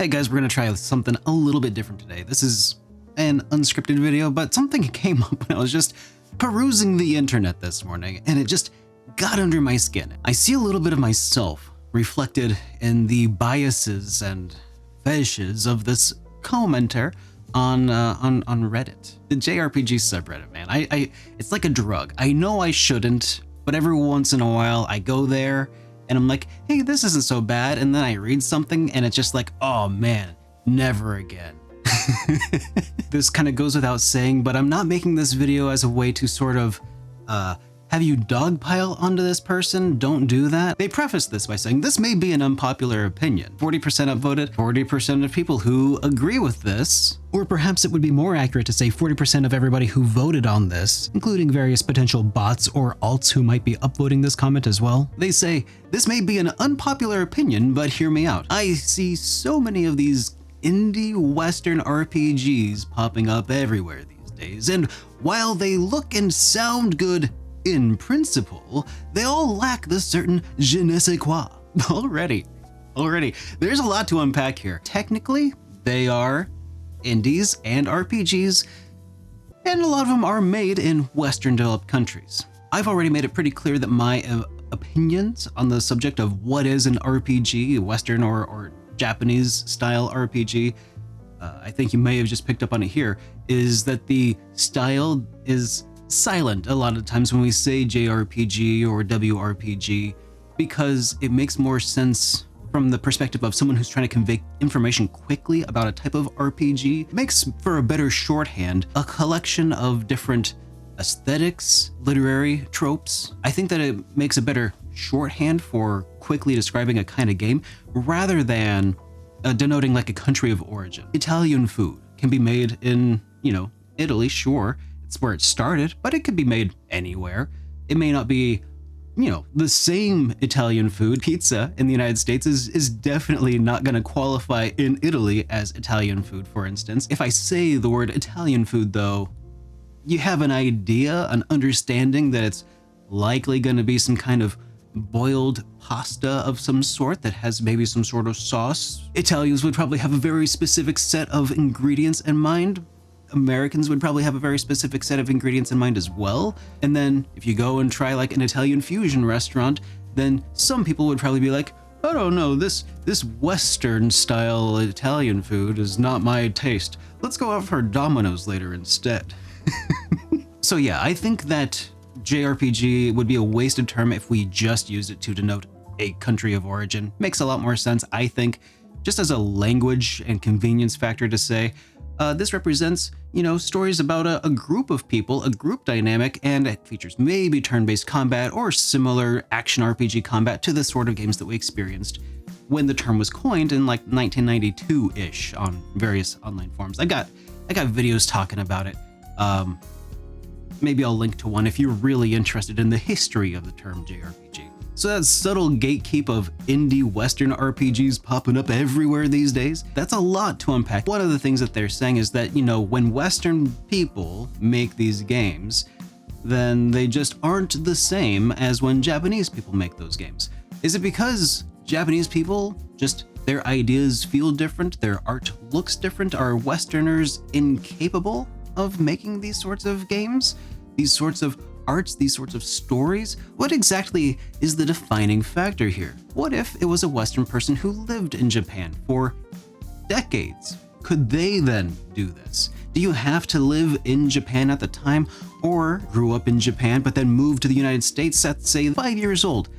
Hey guys, we're gonna try something a little bit different today. This is an unscripted video, but something came up when I was just perusing the internet this morning, and it just got under my skin. I see a little bit of myself reflected in the biases and fetishes of this commenter on Reddit, the JRPG subreddit. Man, it's like a drug. I know I shouldn't, but every once in a while I go there and I'm like, hey, this isn't so bad. And then I read something and it's just like, oh man, never again. This kind of goes without saying, but I'm not making this video as a way to sort of have you dogpile onto this person. Don't do that. They preface this by saying this may be an unpopular opinion. 40% upvoted, 40% of people who agree with this. Or perhaps it would be more accurate to say 40% of everybody who voted on this, including various potential bots or alts who might be upvoting this comment as well. They say, this may be an unpopular opinion, but hear me out. I see so many of these indie Western RPGs popping up everywhere these days, and while they look and sound good in principle, they all lack the certain je ne sais quoi. Already, there's a lot to unpack here. Technically, they are indies and RPGs, and a lot of them are made in Western developed countries. I've already made it pretty clear that my opinions on the subject of what is an RPG, Western or Japanese style RPG, I think you may have just picked up on it here, is that the style is silent a lot of times when we say JRPG or WRPG, because it makes more sense from the perspective of someone who's trying to convey information quickly about a type of RPG. It makes for a better shorthand, a collection of different aesthetics, literary tropes. I think that it makes a better shorthand for quickly describing a kind of game rather than denoting like a country of origin. Italian food can be made in, Italy, sure. It's where it started, but it could be made anywhere. It may not be, the same Italian food. Pizza in the United States is definitely not going to qualify in Italy as Italian food, for instance. If I say the word Italian food, though, you have an idea, an understanding that it's likely going to be some kind of boiled pasta of some sort that has maybe some sort of sauce. Italians would probably have a very specific set of ingredients in mind. Americans would probably have a very specific set of ingredients in mind as well. And then if you go and try like an Italian fusion restaurant, then some people would probably be like, I don't know, this Western style Italian food is not my taste. Let's go out for Domino's later instead. So yeah, I think that JRPG would be a wasted term if we just used it to denote a country of origin. Makes a lot more sense, I think, just as a language and convenience factor to say, this represents, stories about a group of people, a group dynamic, and it features maybe turn-based combat or similar action RPG combat to the sort of games that we experienced when the term was coined in like 1992-ish on various online forums. I got videos talking about it. Maybe I'll link to one if you're really interested in the history of the term JRPG. So that subtle gatekeep of indie Western RPGs popping up everywhere these days, that's a lot to unpack. One of the things that they're saying is that, when Western people make these games, then they just aren't the same as when Japanese people make those games. Is it because Japanese people just, their ideas feel different, their art looks different? Are Westerners incapable of making these sorts of games? These sorts of arts, these sorts of stories? What exactly is the defining factor here? What if it was a Western person who lived in Japan for decades? Could they then do this? Do you have to live in Japan at the time, or grew up in Japan but then moved to the United States at, say, 5 years old?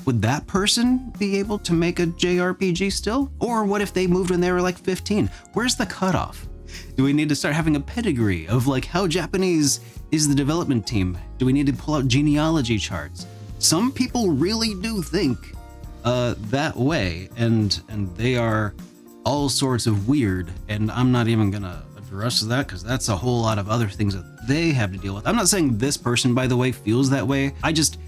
Would that person be able to make a JRPG still? Or what if they moved when they were like 15? Where's the cutoff? Do we need to start having a pedigree of like how Japanese is the development team? Do we need to pull out genealogy charts? Some people really do think that way, and they are all sorts of weird, and I'm not even gonna address that because that's a whole lot of other things that they have to deal with. I'm not saying this person, by the way, feels that way. I just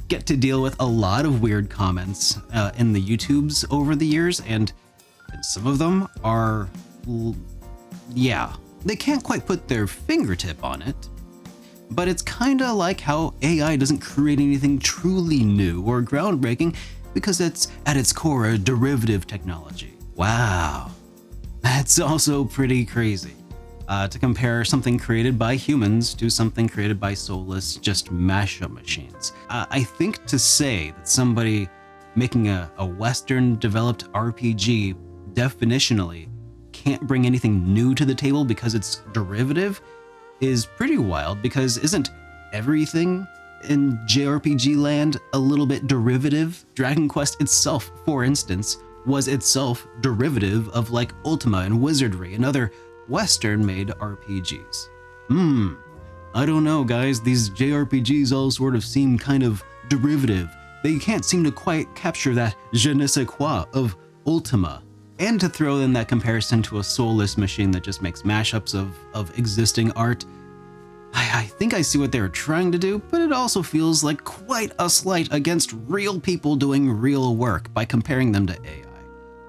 get to deal with a lot of weird comments in the YouTubes over the years, and some of them are, yeah, they can't quite put their fingertip on it, but it's kind of like how AI doesn't create anything truly new or groundbreaking because it's at its core a derivative technology. Wow, That's also pretty crazy. To compare something created by humans to something created by soulless, just mashup machines. I think to say that somebody making a Western developed RPG definitionally can't bring anything new to the table because it's derivative is pretty wild, because isn't everything in JRPG land a little bit derivative? Dragon Quest itself, for instance, was itself derivative of like Ultima and Wizardry and other Western-made RPGs. I don't know, guys. These JRPGs all sort of seem kind of derivative. They can't seem to quite capture that je ne sais quoi of Ultima. And to throw in that comparison to a soulless machine that just makes mashups of existing art, I think I see what they were trying to do, but it also feels like quite a slight against real people doing real work by comparing them to AI.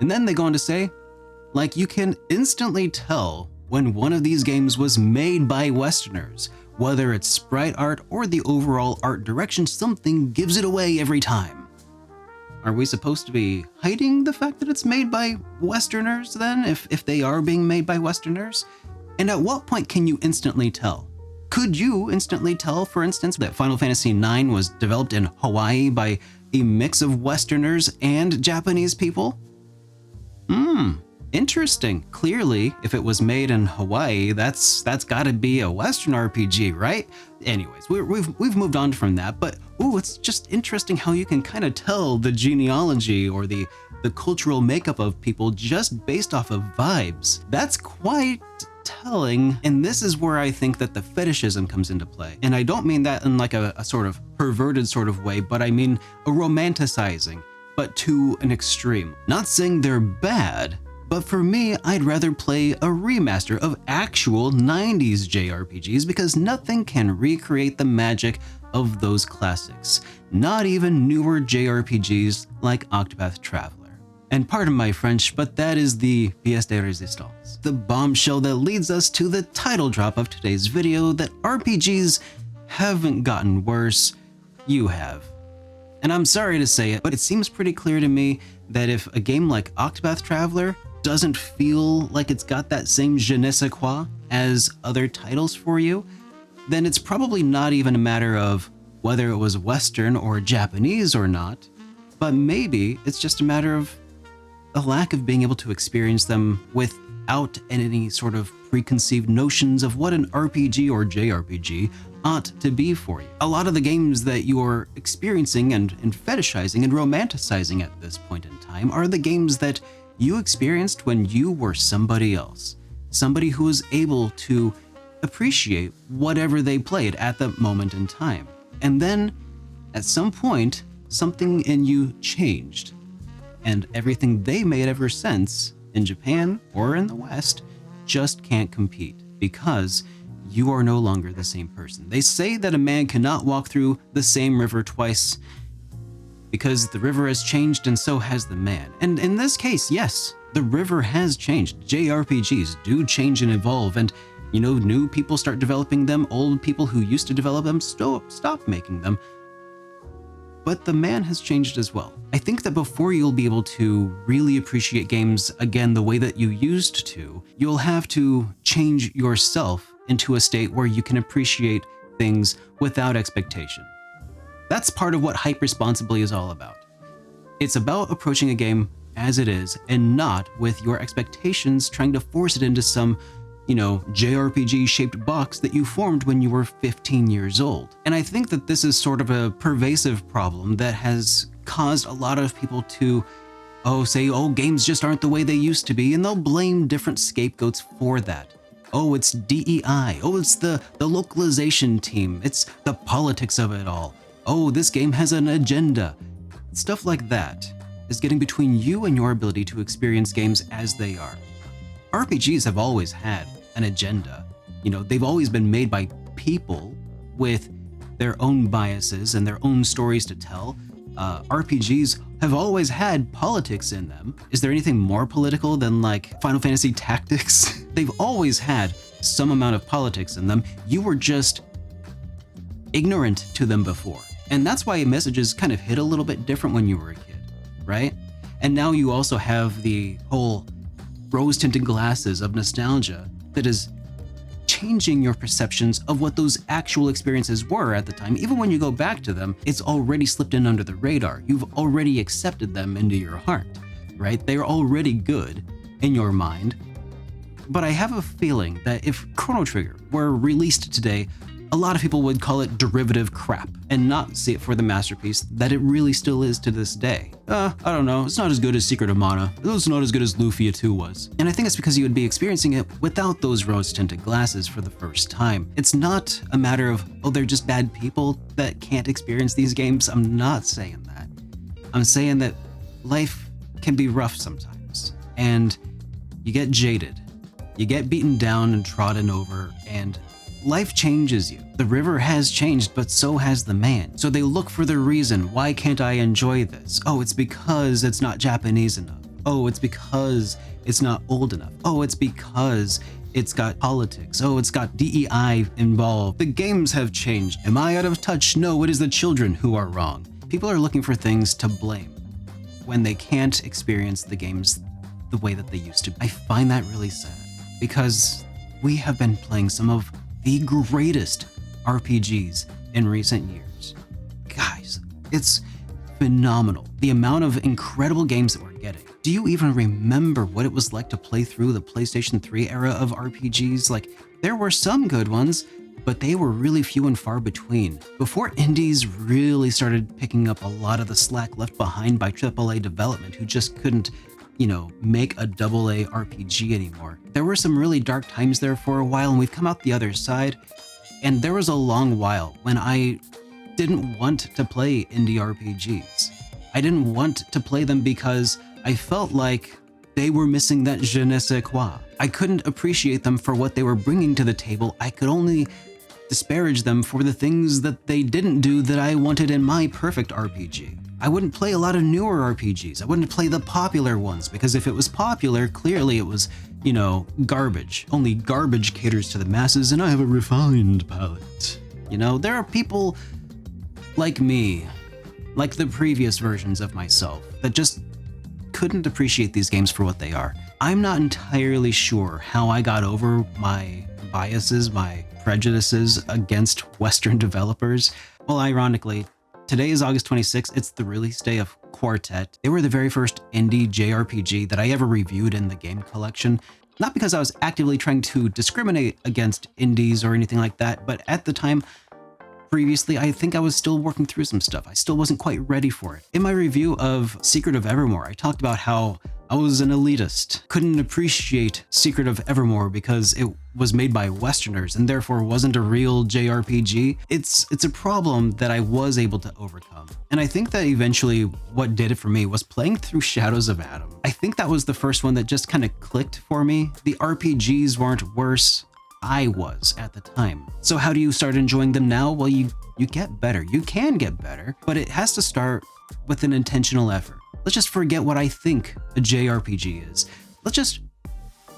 And then they go on to say, like, you can instantly tell when one of these games was made by Westerners. Whether it's sprite art or the overall art direction, something gives it away every time. Are we supposed to be hiding the fact that it's made by Westerners then, if they are being made by Westerners? And at what point can you instantly tell? Could you instantly tell, for instance, that Final Fantasy IX was developed in Hawaii by a mix of Westerners and Japanese people? Interesting. Clearly, if it was made in Hawaii, that's gotta be a Western RPG, right? Anyways, we've moved on from that, but it's just interesting how you can kind of tell the genealogy or the cultural makeup of people just based off of vibes. That's quite telling, and this is where I think that the fetishism comes into play. And I don't mean that in like a sort of perverted sort of way, but I mean a romanticizing, but to an extreme. Not saying they're bad, but for me, I'd rather play a remaster of actual 90s JRPGs because nothing can recreate the magic of those classics. Not even newer JRPGs like Octopath Traveler. And pardon my French, but that is the pièce de résistance. The bombshell that leads us to the title drop of today's video, that RPGs haven't gotten worse, you have. And I'm sorry to say it, but it seems pretty clear to me that if a game like Octopath Traveler doesn't feel like it's got that same je ne sais quoi as other titles for you, then it's probably not even a matter of whether it was Western or Japanese or not, but maybe it's just a matter of a lack of being able to experience them without any sort of preconceived notions of what an RPG or JRPG ought to be for you. A lot of the games that you're experiencing and fetishizing and romanticizing at this point in time are the games that you experienced when you were somebody else. Somebody who was able to appreciate whatever they played at the moment in time. And then, at some point, something in you changed. And everything they made ever since, in Japan or in the West, just can't compete because you are no longer the same person. They say that a man cannot walk through the same river twice because the river has changed and so has the man. And in this case, yes, the river has changed. JRPGs do change and evolve, and new people start developing them, old people who used to develop them stop making them. But the man has changed as well. I think that before you'll be able to really appreciate games again the way that you used to, you'll have to change yourself into a state where you can appreciate things without expectation. That's part of what hype responsibly is all about. It's about approaching a game as it is and not with your expectations trying to force it into some, JRPG shaped box that you formed when you were 15 years old. And I think that this is sort of a pervasive problem that has caused a lot of people to say, games just aren't the way they used to be, and they'll blame different scapegoats for that. It's DEI. It's the localization team. It's the politics of it all. This game has an agenda. Stuff like that is getting between you and your ability to experience games as they are. RPGs have always had an agenda. They've always been made by people with their own biases and their own stories to tell. RPGs have always had politics in them. Is there anything more political than like Final Fantasy Tactics? They've always had some amount of politics in them. You were just ignorant to them before. And that's why messages kind of hit a little bit different when you were a kid, right? And now you also have the whole rose-tinted glasses of nostalgia that is changing your perceptions of what those actual experiences were at the time. Even when you go back to them, it's already slipped in under the radar. You've already accepted them into your heart, right? They're already good in your mind. But I have a feeling that if Chrono Trigger were released today, a lot of people would call it derivative crap and not see it for the masterpiece that it really still is to this day. I don't know, it's not as good as Secret of Mana. It's not as good as Lufia 2 was. And I think it's because you would be experiencing it without those rose-tinted glasses for the first time. It's not a matter of, oh, they're just bad people that can't experience these games. I'm not saying that. I'm saying that life can be rough sometimes, and you get jaded. You get beaten down and trodden over, and life changes you. The river has changed, but so has the man. So they look for the reason. Why can't I enjoy this? Oh, it's because it's not Japanese enough. Oh, it's because it's not old enough. Oh, it's because it's got politics. Oh, it's got DEI involved. The games have changed. Am I out of touch? No, it is the children who are wrong. People are looking for things to blame when they can't experience the games the way that they used to. I find that really sad because we have been playing some of the greatest RPGs in recent years. Guys, it's phenomenal. The amount of incredible games that we're getting. Do you even remember what it was like to play through the PlayStation 3 era of RPGs? Like, there were some good ones, but they were really few and far between. Before indies really started picking up a lot of the slack left behind by AAA development, who just couldn't, make a AA RPG anymore. There were some really dark times there for a while, and we've come out the other side. And there was a long while when I didn't want to play indie RPGs. I didn't want to play them because I felt like they were missing that je ne sais quoi. I couldn't appreciate them for what they were bringing to the table. I could only disparage them for the things that they didn't do that I wanted in my perfect RPG. I wouldn't play a lot of newer RPGs. I wouldn't play the popular ones because if it was popular, clearly it was, garbage. Only garbage caters to the masses, and I have a refined palate. There are people like me, like the previous versions of myself, that just couldn't appreciate these games for what they are. I'm not entirely sure how I got over my biases, my prejudices against Western developers. Well, ironically, today is August 26th. It's the release day of Quartet. They were the very first indie JRPG that I ever reviewed in the game collection. Not because I was actively trying to discriminate against indies or anything like that, but at the time, previously, I think I was still working through some stuff. I still wasn't quite ready for it. In my review of Secret of Evermore, I talked about how I was an elitist, couldn't appreciate Secret of Evermore because it was made by Westerners and therefore wasn't a real JRPG. It's a problem that I was able to overcome. And I think that eventually what did it for me was playing through Shadows of Adam. I think that was the first one that just kind of clicked for me. The RPGs weren't worse. I was at the time. So how do you start enjoying them now? Well, you get better. You can get better, but it has to start with an intentional effort. Let's just forget what I think a JRPG is. Let's just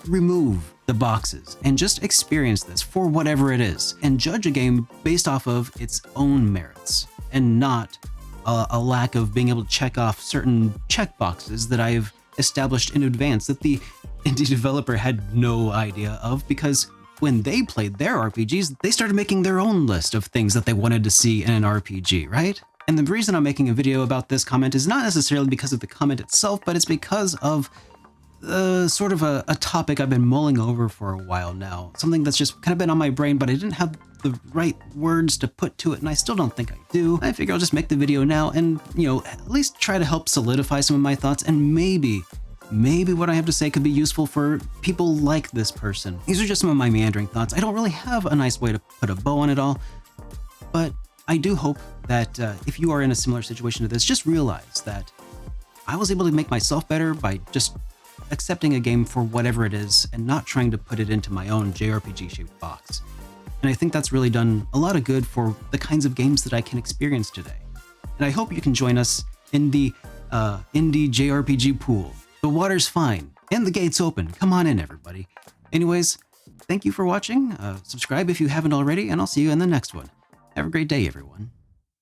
remove the boxes and just experience this for whatever it is and judge a game based off of its own merits and not a lack of being able to check off certain checkboxes that I've established in advance that the indie developer had no idea of, because when they played their RPGs, they started making their own list of things that they wanted to see in an RPG, right? And the reason I'm making a video about this comment is not necessarily because of the comment itself, but it's because of sort of a topic I've been mulling over for a while now. Something that's just kind of been on my brain, but I didn't have the right words to put to it, and I still don't think I do. I figure I'll just make the video now and, at least try to help solidify some of my thoughts, and maybe what I have to say could be useful for people like this person. These are just some of my meandering thoughts. I don't really have a nice way to put a bow on it all, but I do hope that if you are in a similar situation to this, just realize that I was able to make myself better by just accepting a game for whatever it is and not trying to put it into my own JRPG-shaped box. And I think that's really done a lot of good for the kinds of games that I can experience today. And I hope you can join us in the indie JRPG pool. The water's fine, and the gate's open. Come on in, everybody. Anyways, thank you for watching. Subscribe if you haven't already, and I'll see you in the next one. Have a great day, everyone.